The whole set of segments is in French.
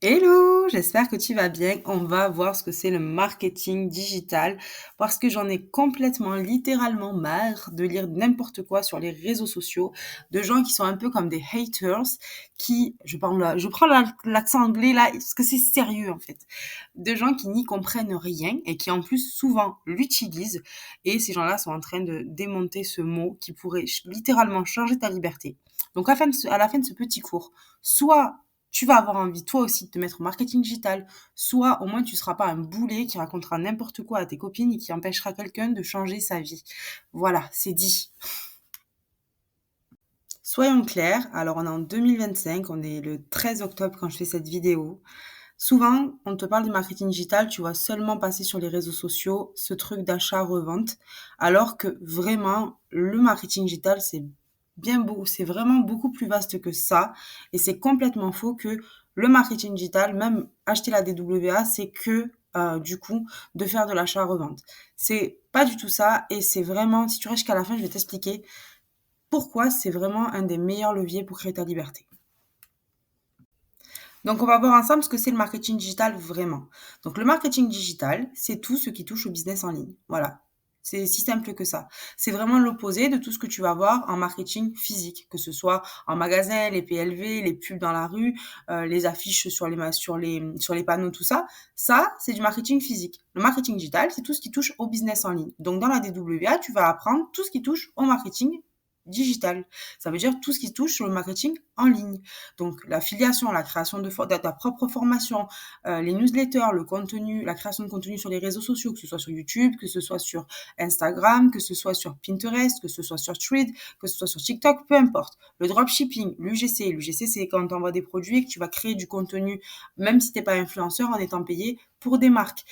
Hello, j'espère que tu vas bien. On va voir ce que c'est le marketing digital parce que j'en ai complètement, littéralement marre de lire n'importe quoi sur les réseaux sociaux, de gens qui sont un peu comme des haters, je prends l'accent anglais là, parce que c'est sérieux en fait, de gens qui n'y comprennent rien et qui en plus souvent l'utilisent. Et ces gens-là sont en train de démonter ce mot qui pourrait littéralement changer ta liberté. Donc à la fin de ce petit cours, soit tu vas avoir envie toi aussi de te mettre au marketing digital, soit au moins tu seras pas un boulet qui racontera n'importe quoi à tes copines et qui empêchera quelqu'un de changer sa vie. Voilà, c'est dit. Soyons clairs, alors on est en 2025, on est le 13 octobre quand je fais cette vidéo. Souvent, on te parle du marketing digital, tu vois seulement passer sur les réseaux sociaux ce truc d'achat-revente, alors que vraiment, le marketing digital, c'est vraiment beaucoup plus vaste que ça, et c'est complètement faux que le marketing digital, même acheter la DWA, c'est que du coup de faire de l'achat-revente. C'est pas du tout ça, et c'est vraiment, si tu restes jusqu'à la fin, je vais t'expliquer pourquoi c'est vraiment un des meilleurs leviers pour créer ta liberté. Donc, on va voir ensemble ce que c'est le marketing digital vraiment. Donc, le marketing digital, c'est tout ce qui touche au business en ligne. Voilà. C'est si simple que ça. C'est vraiment l'opposé de tout ce que tu vas voir en marketing physique, que ce soit en magasin, les PLV, les pubs dans la rue, les affiches sur les panneaux, tout ça. Ça, c'est du marketing physique. Le marketing digital, c'est tout ce qui touche au business en ligne. Donc, dans la DWA, tu vas apprendre tout ce qui touche au marketing digital. Ça veut dire tout ce qui touche sur le marketing en ligne. Donc l'affiliation, la création de ta propre formation, les newsletters, le contenu, la création de contenu sur les réseaux sociaux, que ce soit sur YouTube, que ce soit sur Instagram, que ce soit sur Pinterest, que ce soit sur Thread, que ce soit sur TikTok, peu importe. Le dropshipping, l'UGC. L'UGC, c'est quand tu envoies des produits et que tu vas créer du contenu, même si tu n'es pas influenceur, en étant payé pour des marques.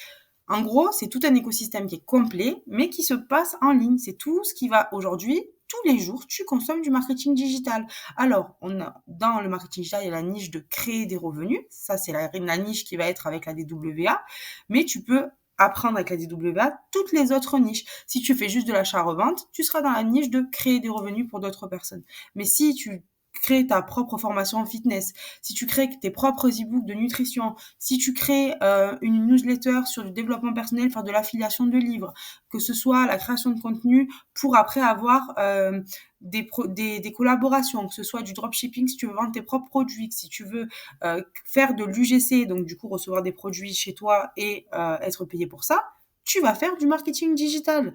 En gros, c'est tout un écosystème qui est complet, mais qui se passe en ligne. C'est tout ce qui va aujourd'hui, tous les jours, tu consommes du marketing digital. Alors, dans le marketing digital, il y a la niche de créer des revenus. Ça, c'est la niche qui va être avec la DWA. Mais tu peux apprendre avec la DWA toutes les autres niches. Si tu fais juste de l'achat-revente, tu seras dans la niche de créer des revenus pour d'autres personnes. Mais si tu crées ta propre formation en fitness, si tu crées tes propres e-books de nutrition, si tu crées une newsletter sur le développement personnel, faire de l'affiliation de livres, que ce soit la création de contenu pour après avoir des collaborations, que ce soit du dropshipping si tu veux vendre tes propres produits, si tu veux faire de l'UGC, donc du coup recevoir des produits chez toi et être payé pour ça, tu vas faire du marketing digital.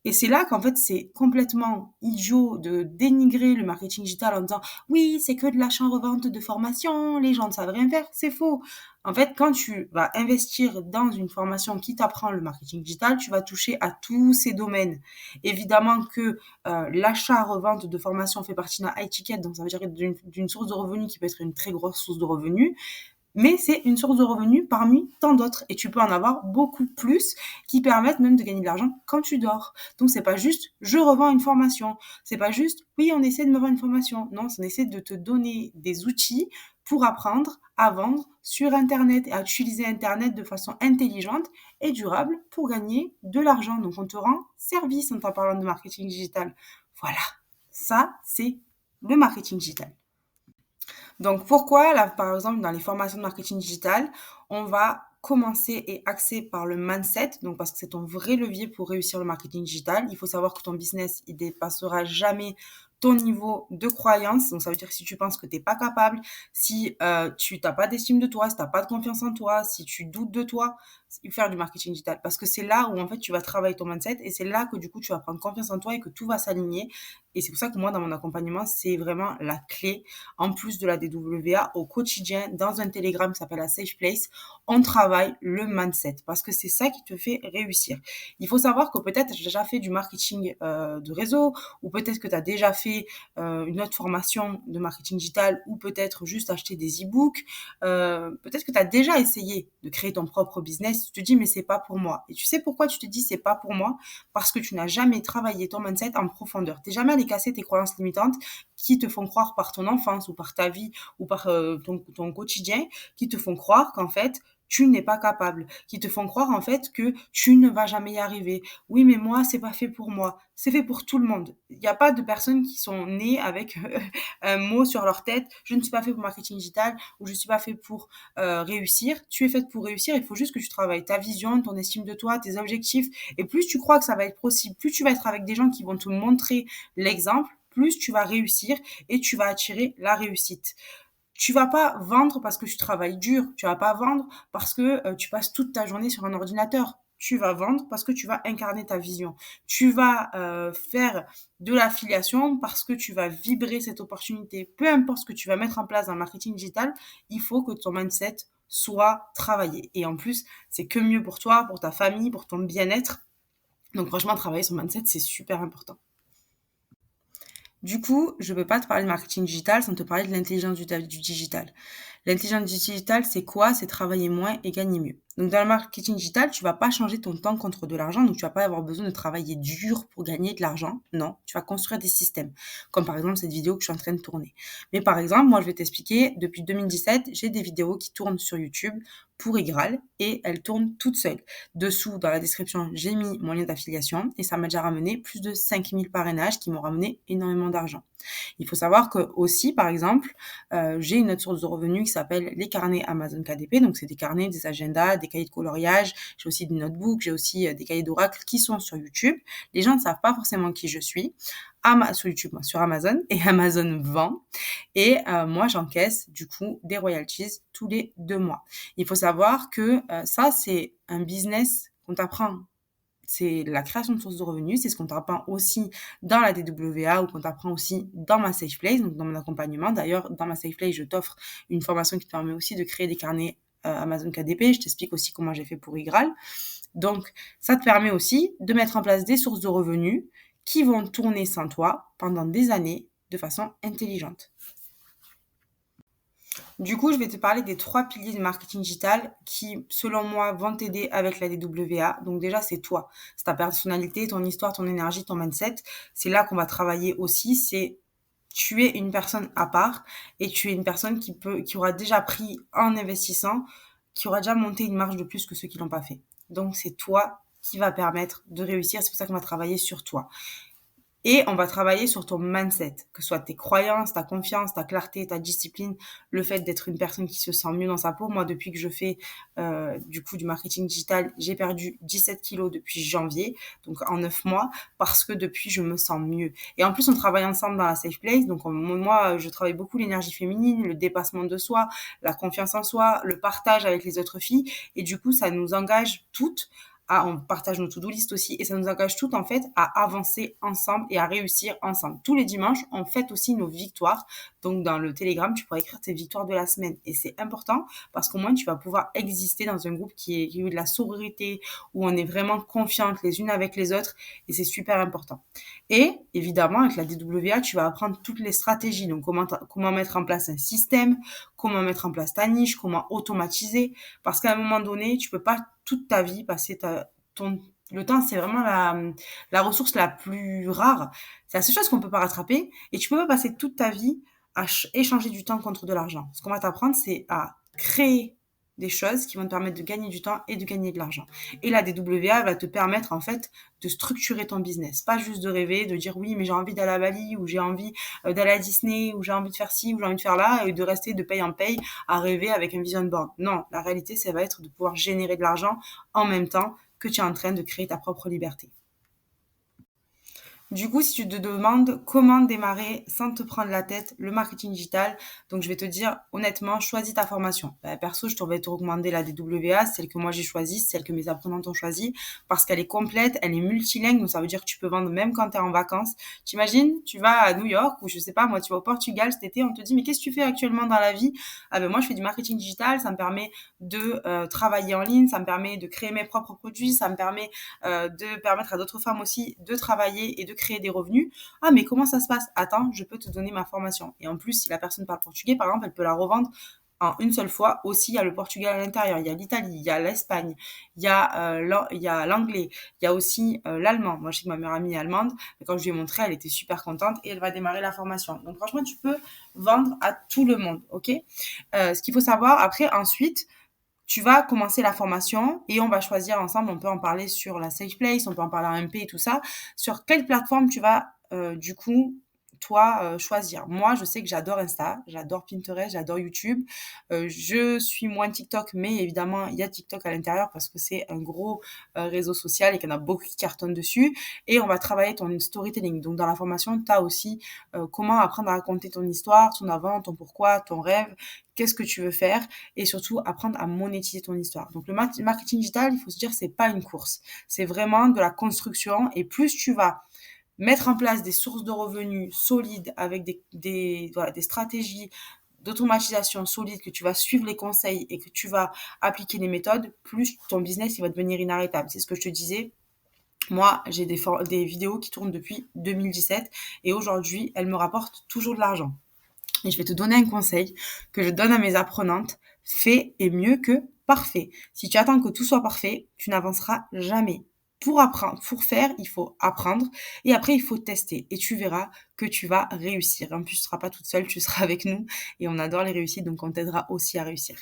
Et c'est là qu'en fait, c'est complètement idiot de dénigrer le marketing digital en disant oui, c'est que de l'achat-revente de formation, les gens ne savent rien faire. C'est faux. En fait, quand tu vas investir dans une formation qui t'apprend le marketing digital, tu vas toucher à tous ces domaines. Évidemment que l'achat-revente de formation fait partie d'un high ticket, donc ça veut dire d'une source de revenus qui peut être une très grosse source de revenus, mais c'est une source de revenus parmi tant d'autres et tu peux en avoir beaucoup plus qui permettent même de gagner de l'argent quand tu dors. Donc c'est pas juste je revends une formation, c'est pas juste oui, on essaie de me vendre une formation. Non, on essaie de te donner des outils pour apprendre à vendre sur internet et à utiliser internet de façon intelligente et durable pour gagner de l'argent. Donc on te rend service en t'en parlant de marketing digital. Voilà. Ça, c'est le marketing digital. Donc pourquoi, là, par exemple, dans les formations de marketing digital, on va commencer et axer par le mindset, donc parce que c'est ton vrai levier pour réussir le marketing digital. Il faut savoir que ton business, il dépassera jamais ton niveau de croyance. Donc ça veut dire que si tu penses que tu n'es pas capable, si tu n'as pas d'estime de toi, si tu n'as pas de confiance en toi, si tu doutes de toi, faire du marketing digital. Parce que c'est là où en fait tu vas travailler ton mindset et c'est là que du coup tu vas prendre confiance en toi et que tout va s'aligner. Et c'est pour ça que moi, dans mon accompagnement, c'est vraiment la clé en plus de la DWA, au quotidien, dans un Telegram qui s'appelle la Safe Place, on travaille le mindset parce que c'est ça qui te fait réussir. Il faut savoir que peut-être tu as déjà fait du marketing de réseau ou peut-être que tu as déjà fait une autre formation de marketing digital ou peut-être juste acheter des e-books. Peut-être que tu as déjà essayé de créer ton propre business. Tu te dis mais c'est pas pour moi. Et tu sais pourquoi tu te dis c'est pas pour moi? Parce que tu n'as jamais travaillé ton mindset en profondeur. Tu n'es jamais allé casser tes croyances limitantes qui te font croire par ton enfance ou par ta vie ou par ton quotidien, qui te font croire qu'en fait, tu n'es pas capable, qui te font croire en fait que tu ne vas jamais y arriver. Oui, mais moi, c'est pas fait pour moi. C'est fait pour tout le monde. Il n'y a pas de personnes qui sont nées avec un mot sur leur tête. Je ne suis pas fait pour marketing digital ou je ne suis pas fait pour réussir. Tu es faite pour réussir. Il faut juste que tu travailles ta vision, ton estime de toi, tes objectifs. Et plus tu crois que ça va être possible, plus tu vas être avec des gens qui vont te montrer l'exemple, plus tu vas réussir et tu vas attirer la réussite. Tu vas pas vendre parce que tu travailles dur. Tu vas pas vendre parce que tu passes toute ta journée sur un ordinateur. Tu vas vendre parce que tu vas incarner ta vision. Tu vas faire de l'affiliation parce que tu vas vibrer cette opportunité. Peu importe ce que tu vas mettre en place dans le marketing digital, il faut que ton mindset soit travaillé. Et en plus, c'est que mieux pour toi, pour ta famille, pour ton bien-être. Donc franchement, travailler son mindset, c'est super important. Du coup, je ne peux pas te parler de marketing digital sans te parler de l'intelligence du digital. L'intelligence digitale, c'est quoi? C'est travailler moins et gagner mieux. Donc, dans le marketing digital, tu vas pas changer ton temps contre de l'argent. Donc, tu vas pas avoir besoin de travailler dur pour gagner de l'argent. Non, tu vas construire des systèmes. Comme par exemple cette vidéo que je suis en train de tourner. Mais par exemple, moi, je vais t'expliquer, depuis 2017, j'ai des vidéos qui tournent sur YouTube pour Igral et elles tournent toutes seules. Dessous, dans la description, j'ai mis mon lien d'affiliation et ça m'a déjà ramené plus de 5000 parrainages qui m'ont ramené énormément d'argent. Il faut savoir que aussi, par exemple, j'ai une autre source de revenus qui s'appelle les carnets Amazon KDP. Donc, c'est des carnets, des agendas, des cahiers de coloriage. J'ai aussi des notebooks, j'ai aussi des cahiers d'oracle qui sont sur YouTube. Les gens ne savent pas forcément qui je suis. Sur YouTube, moi, sur Amazon, et Amazon vend. Et moi, j'encaisse du coup des royalties tous les 2 mois. Il faut savoir que ça, c'est un business qu'on t'apprend. C'est la création de sources de revenus, c'est ce qu'on t'apprend aussi dans la DWA ou qu'on t'apprend aussi dans ma Safe Place, donc dans mon accompagnement. D'ailleurs, dans ma Safe Place, je t'offre une formation qui te permet aussi de créer des carnets Amazon KDP. Je t'explique aussi comment j'ai fait pour Igral. Donc, ça te permet aussi de mettre en place des sources de revenus qui vont tourner sans toi pendant des années de façon intelligente. Du coup, je vais te parler des 3 piliers du marketing digital qui, selon moi, vont t'aider avec la DWA. Donc déjà, c'est toi. C'est ta personnalité, ton histoire, ton énergie, ton mindset. C'est là qu'on va travailler aussi. C'est tu es une personne à part et tu es une personne qui aura déjà pris en investissant, qui aura déjà monté une marge de plus que ceux qui l'ont pas fait. Donc c'est toi qui va permettre de réussir. C'est pour ça qu'on va travailler sur toi. Et on va travailler sur ton mindset, que ce soit tes croyances, ta confiance, ta clarté, ta discipline, le fait d'être une personne qui se sent mieux dans sa peau. Moi, depuis que je fais du coup du marketing digital, j'ai perdu 17 kilos depuis janvier, donc en 9 mois, parce que depuis, je me sens mieux. Et en plus, on travaille ensemble dans la Safe Place. Donc moi, je travaille beaucoup l'énergie féminine, le dépassement de soi, la confiance en soi, le partage avec les autres filles. Et du coup, ça nous engage toutes on partage nos to-do list aussi et ça nous engage toutes en fait à avancer ensemble et à réussir ensemble. Tous les dimanches, on fête aussi nos victoires. Donc dans le Telegram, tu pourras écrire tes victoires de la semaine et c'est important parce qu'au moins tu vas pouvoir exister dans un groupe qui est de la sororité où on est vraiment confiantes les unes avec les autres et c'est super important. Et évidemment, avec la DWA, tu vas apprendre toutes les stratégies. Donc comment mettre en place un système, comment mettre en place ta niche, comment automatiser parce qu'à un moment donné, tu peux pas toute ta vie passer le temps, c'est vraiment la ressource la plus rare. C'est la seule chose qu'on peut pas rattraper. Et tu peux pas passer toute ta vie à échanger du temps contre de l'argent. Ce qu'on va t'apprendre, c'est à créer des choses qui vont te permettre de gagner du temps et de gagner de l'argent. Et la DWA va te permettre, en fait, de structurer ton business. Pas juste de rêver, de dire oui, mais j'ai envie d'aller à Bali, ou j'ai envie d'aller à Disney, ou j'ai envie de faire ci, ou j'ai envie de faire là, et de rester de paye en paye à rêver avec un vision board. Non, la réalité, ça va être de pouvoir générer de l'argent en même temps que tu es en train de créer ta propre liberté. Du coup, si tu te demandes comment démarrer sans te prendre la tête le marketing digital, donc je vais te dire honnêtement, choisis ta formation. Perso, je vais te recommander la DWA, celle que moi j'ai choisie, celle que mes apprenantes ont choisie, parce qu'elle est complète, elle est multilingue, donc ça veut dire que tu peux vendre même quand tu es en vacances. T'imagines, tu vas à New York ou je sais pas, moi tu vas au Portugal cet été, on te dit mais qu'est-ce que tu fais actuellement dans la vie? Ah ben moi je fais du marketing digital, ça me permet de travailler en ligne, ça me permet de créer mes propres produits, ça me permet de permettre à d'autres femmes aussi de travailler et de créer des revenus. Ah, mais comment ça se passe? Attends, je peux te donner ma formation. Et en plus, si la personne parle portugais, par exemple, elle peut la revendre en une seule fois. Aussi, il y a le Portugal à l'intérieur, il y a l'Italie, il y a l'Espagne, il y a l'anglais, il y a aussi l'allemand. Moi, je sais que ma meilleure amie est allemande, mais quand je lui ai montré, elle était super contente et elle va démarrer la formation. Donc, franchement, tu peux vendre à tout le monde, ok? Ce qu'il faut savoir, après, ensuite, tu vas commencer la formation et on va choisir ensemble, on peut en parler sur la Safe Place, on peut en parler en MP et tout ça, sur quelle plateforme tu vas, du coup, toi, choisir. Moi, je sais que j'adore Insta, j'adore Pinterest, j'adore YouTube. Je suis moins TikTok, mais évidemment, il y a TikTok à l'intérieur parce que c'est un gros, réseau social et qu'il y en a beaucoup qui cartonnent dessus et on va travailler ton storytelling. Donc dans la formation, tu as aussi, comment apprendre à raconter ton histoire, ton avant, ton pourquoi, ton rêve, qu'est-ce que tu veux faire et surtout apprendre à monétiser ton histoire. Donc le marketing digital, il faut se dire, c'est pas une course. C'est vraiment de la construction et plus tu vas mettre en place des sources de revenus solides avec voilà, des stratégies d'automatisation solides, que tu vas suivre les conseils et que tu vas appliquer les méthodes, plus ton business il va devenir inarrêtable. C'est ce que je te disais. Moi, j'ai des vidéos qui tournent depuis 2017 et aujourd'hui, elles me rapportent toujours de l'argent. Et je vais te donner un conseil que je donne à mes apprenantes. Fait est mieux que parfait. Si tu attends que tout soit parfait, tu n'avanceras jamais. Pour apprendre, pour faire, il faut apprendre et après il faut tester et tu verras que tu vas réussir. En plus, tu ne seras pas toute seule, tu seras avec nous et on adore les réussites donc on t'aidera aussi à réussir.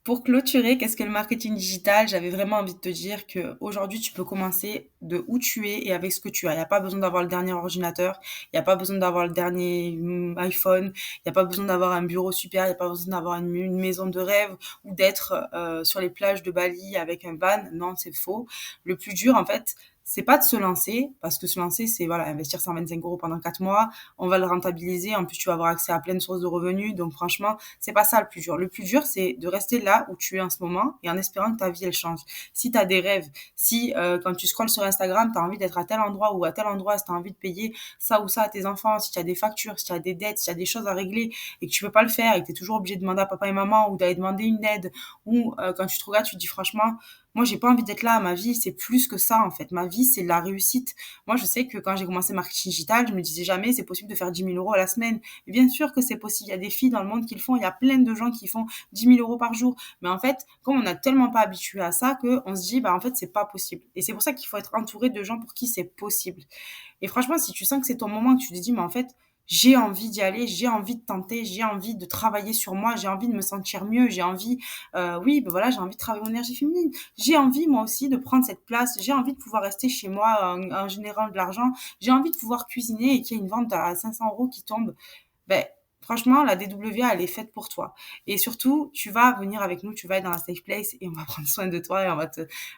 Pour clôturer, qu'est-ce que le marketing digital? J'avais vraiment envie de te dire que aujourd'hui, tu peux commencer de où tu es et avec ce que tu as. Il n'y a pas besoin d'avoir le dernier ordinateur, il n'y a pas besoin d'avoir le dernier iPhone, il n'y a pas besoin d'avoir un bureau super, il n'y a pas besoin d'avoir une maison de rêve ou d'être sur les plages de Bali avec un van. Non, c'est faux. Le plus dur, en fait, c'est pas de se lancer, parce que se lancer, c'est voilà, investir 125 euros pendant 4 mois, on va le rentabiliser, en plus tu vas avoir accès à plein de sources de revenus, donc franchement, c'est pas ça le plus dur. Le plus dur, c'est de rester là où tu es en ce moment et en espérant que ta vie, elle change. Si tu as des rêves, si quand tu scrolles sur Instagram, tu as envie d'être à tel endroit ou à tel endroit, si tu as envie de payer ça ou ça à tes enfants, si tu as des factures, si tu as des dettes, si tu as des choses à régler et que tu peux pas le faire et que tu es toujours obligé de demander à papa et maman ou d'aller demander une aide ou quand tu te regardes, tu te dis franchement, moi, j'ai pas envie d'être là. Ma vie, c'est plus que ça, en fait. Ma vie, c'est la réussite. Moi, je sais que quand j'ai commencé le marketing digital, je me disais jamais, c'est possible de faire 10 000 euros à la semaine. Et bien sûr que c'est possible. Il y a des filles dans le monde qui le font. Il y a plein de gens qui font 10 000 euros par jour. Mais en fait, comme on n'a tellement pas habitué à ça, qu'on se dit, bah, en fait, c'est pas possible. Et c'est pour ça qu'il faut être entouré de gens pour qui c'est possible. Et franchement, si tu sens que c'est ton moment, que tu te dis, mais en fait, j'ai envie d'y aller, j'ai envie de tenter, j'ai envie de travailler sur moi, j'ai envie de me sentir mieux, j'ai envie, oui, ben voilà, j'ai envie de travailler mon énergie féminine. J'ai envie, moi aussi, de prendre cette place. J'ai envie de pouvoir rester chez moi en générant de l'argent. J'ai envie de pouvoir cuisiner et qu'il y ait une vente à 500 euros qui tombe. Ben, franchement, la DWA, elle est faite pour toi. Et surtout, tu vas venir avec nous, tu vas être dans la safe place et on va prendre soin de toi et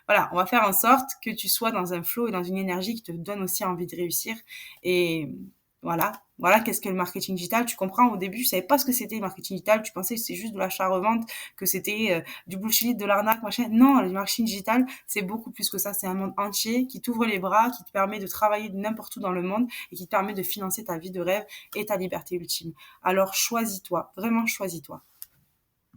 voilà, on va faire en sorte que tu sois dans un flow et dans une énergie qui te donne aussi envie de réussir. Et voilà, qu'est-ce que le marketing digital. Tu comprends, au début, je savais pas ce que c'était le marketing digital. Tu pensais que c'était juste de l'achat-revente, que c'était du bullshit, de l'arnaque, machin. Non, le marketing digital, c'est beaucoup plus que ça. C'est un monde entier qui t'ouvre les bras, qui te permet de travailler de n'importe où dans le monde et qui te permet de financer ta vie de rêve et ta liberté ultime. Alors choisis-toi, vraiment choisis-toi.